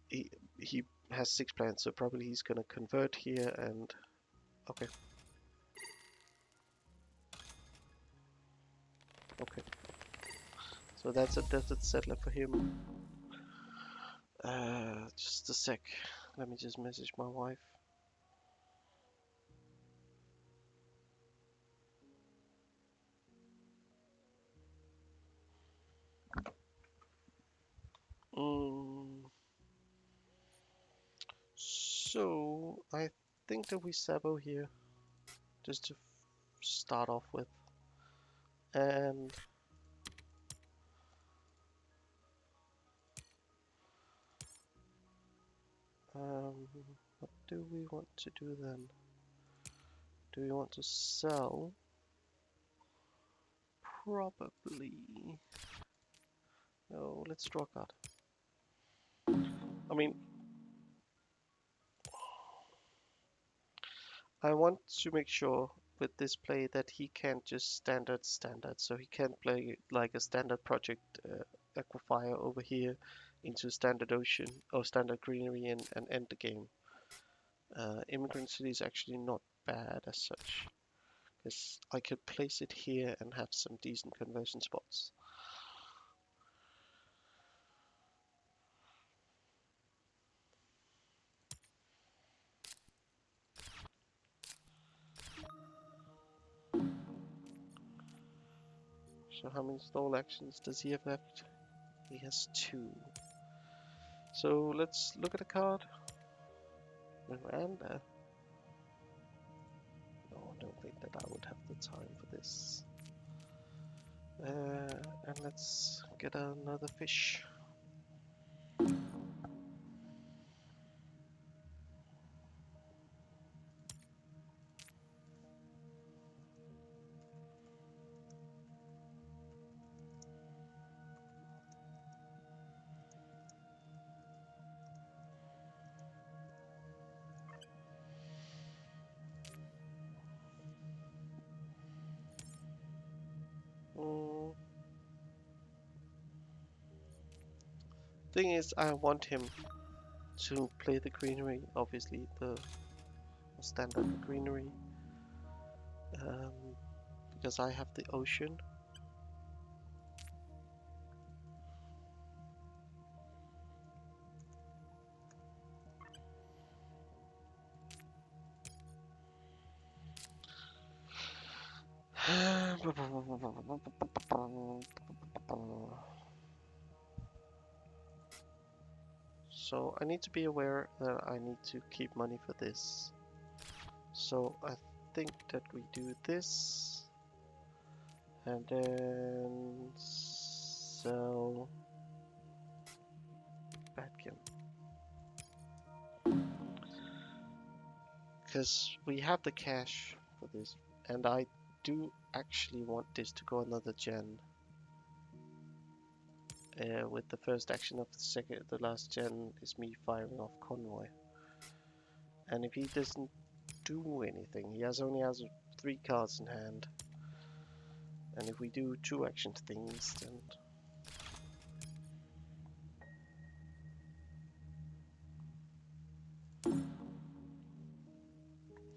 he has 6 plants, so probably he's gonna convert here and... Okay. Okay. So that's a desert settler for him. Just a sec. Let me just message my wife. So I think that we sabo here, just to start off with, and what do we want to do then? Do we want to sell? Probably. No, let's draw a card. I mean, I want to make sure with this play that he can't just standard, so he can't play like a standard project Aquafire over here into standard ocean or standard greenery and end the game. Immigrant City is actually not bad as such, because I could place it here and have some decent conversion spots. So how many stall actions does he have left? He has 2. So let's look at the card. Miranda. No, I don't think that I would have the time for this. And let's get another fish. Thing is, I want him to play the greenery, obviously the standard greenery, because I have the ocean. So I need to be aware that I need to keep money for this. So I think that we do this and then sell Batkin. Because we have the cash for this, and I do actually want this to go another gen. With the first action of the last gen is me firing off Convoy. And if he doesn't do anything, he only has 3 cards in hand. And if we do 2 action things, then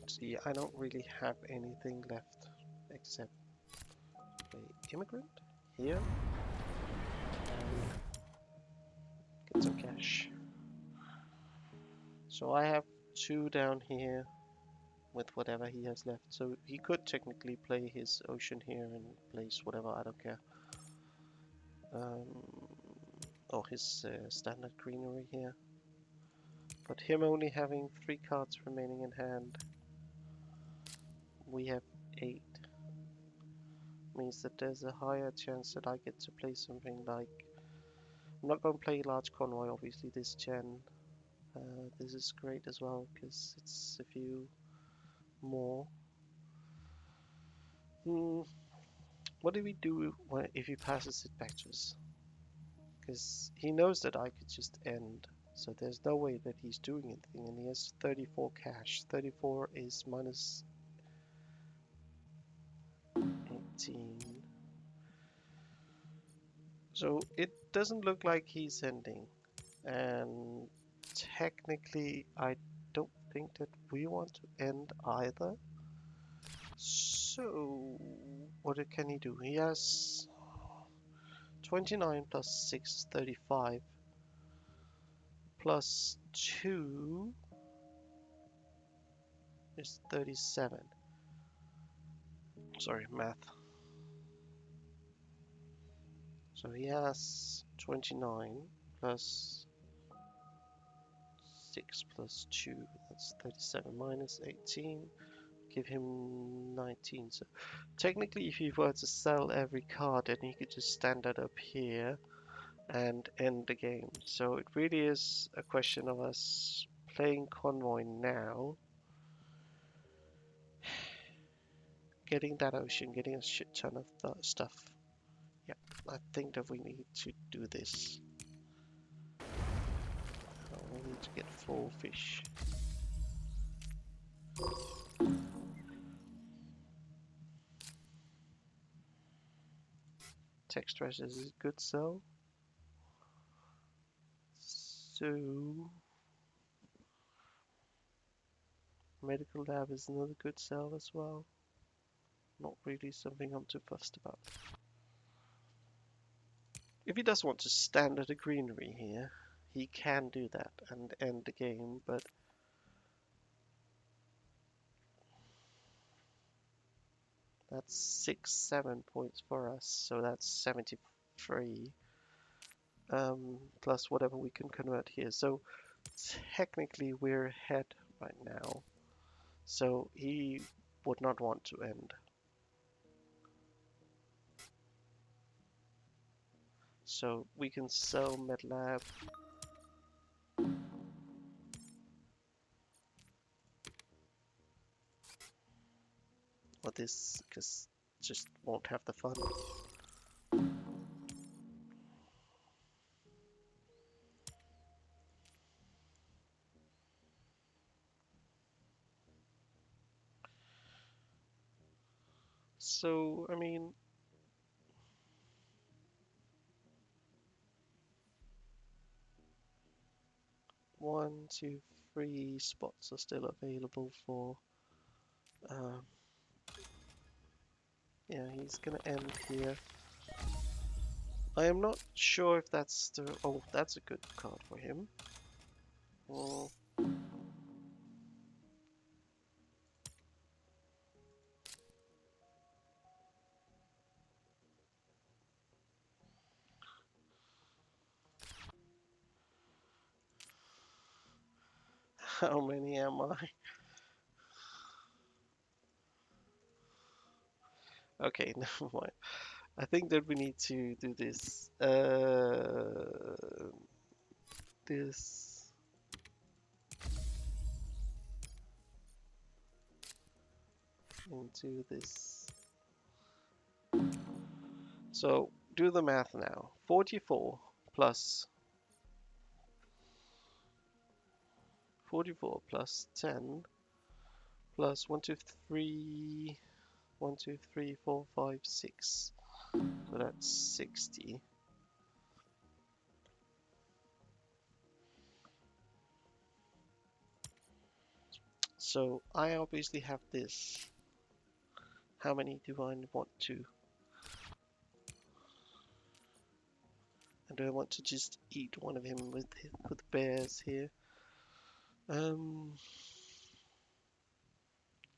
see, I don't really have anything left except play Immigrant here and get some cash. So I have 2 down here with whatever he has left. So he could technically play his Ocean here and place whatever, I don't care. Or his standard greenery here. But him only having 3 cards remaining in hand, we have 8. Means that there's a higher chance that I get to play something like... I'm not going to play Large Convoy, obviously, this gen. This is great as well, because it's a few more. What do we do if he passes it back to us? Because he knows that I could just end. So there's no way that he's doing anything. And he has 34 cash. 34 is minus 18. So it doesn't look like he's ending. And technically, I don't think that we want to end either. So what can he do? He has 29 plus 6 is 35. Plus 2 is 37. Sorry, math. So he has 29 plus 6 plus 2, that's 37 minus 18, give him 19. So technically if he were to sell every card, then he could just stand that up here and end the game. So it really is a question of us playing Convoy now, getting that ocean, getting a shit ton of stuff. Yeah, I think that we need to do this. We need to get 4 fish. Text treasures is a good sell. So medical lab is another good sell as well. Not really something I'm too fussed about. If he does want to stand at a greenery here, he can do that and end the game, but that's 6-7 points for us, so that's 73. Plus whatever we can convert here. So technically we're ahead right now. So he would not want to end. So we can sell MedLab. Or this, because just won't have the fun. So, I mean, one, two, 3 spots are still available for. Yeah, he's gonna end here. I am not sure if that's the. Oh, that's a good card for him. Well, How many am I? Okay, never mind. I think that we need to do this. This into this. So do the math now. 44 plus 44 plus 10 plus 1, 2, 3, 1, 2, 3, 4, 5, 6. So that's 60. So I obviously have this. How many do I want to? And do I want to just eat one of him with bears here?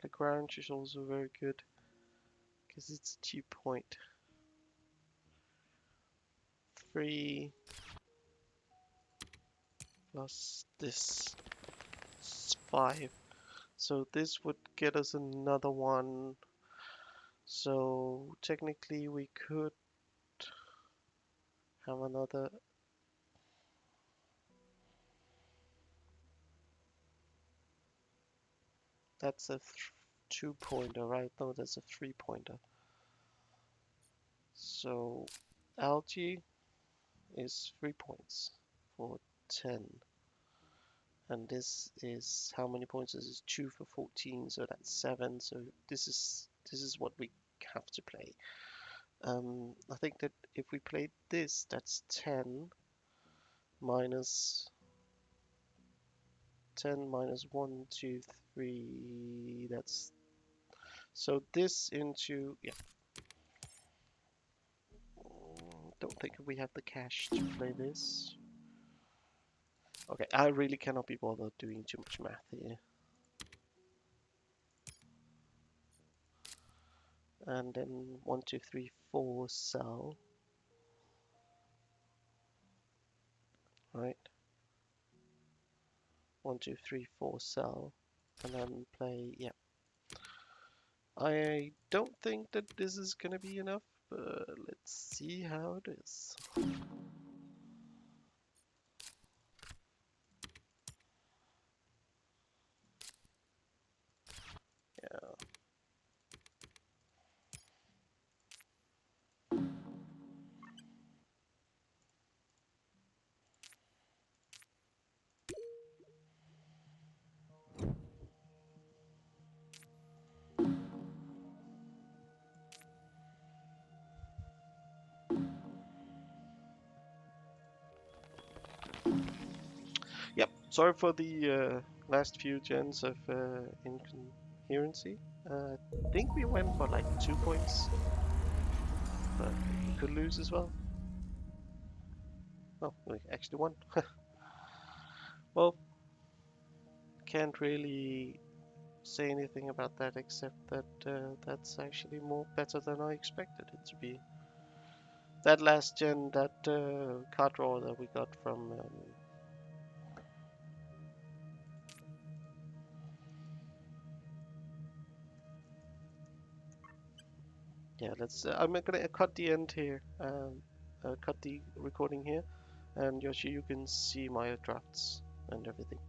Lagrange is also very good because it's a cheap point. 3 plus this is 5. So this would get us another one. So technically we could have another. That's a 2-pointer, right? No, that's a 3-pointer. So algae is 3 points for 10. And this is how many points? This is 2 for 14, so that's 7. So this is what we have to play. I think that if we played this, that's 10 minus 10 minus 1, 2, 3. That's so this into yeah. Don't think we have the cash to play this. Okay, I really cannot be bothered doing too much math here. And then 1, 2, 3, 4 sell. Right. 1, 2, 3, 4 sell. And then play, yeah. I don't think that this is gonna be enough, but let's see how it is. Yeah. Yep. Sorry for the last few gens of incoherency. I think we went for like 2 points, but we could lose as well. Oh, we actually won. Well, can't really say anything about that except that that's actually more better than I expected it to be. That last gen, that card draw that we got from yeah, let's. I'm gonna cut the end here, cut the recording here, and Yoshi, you can see my drafts and everything.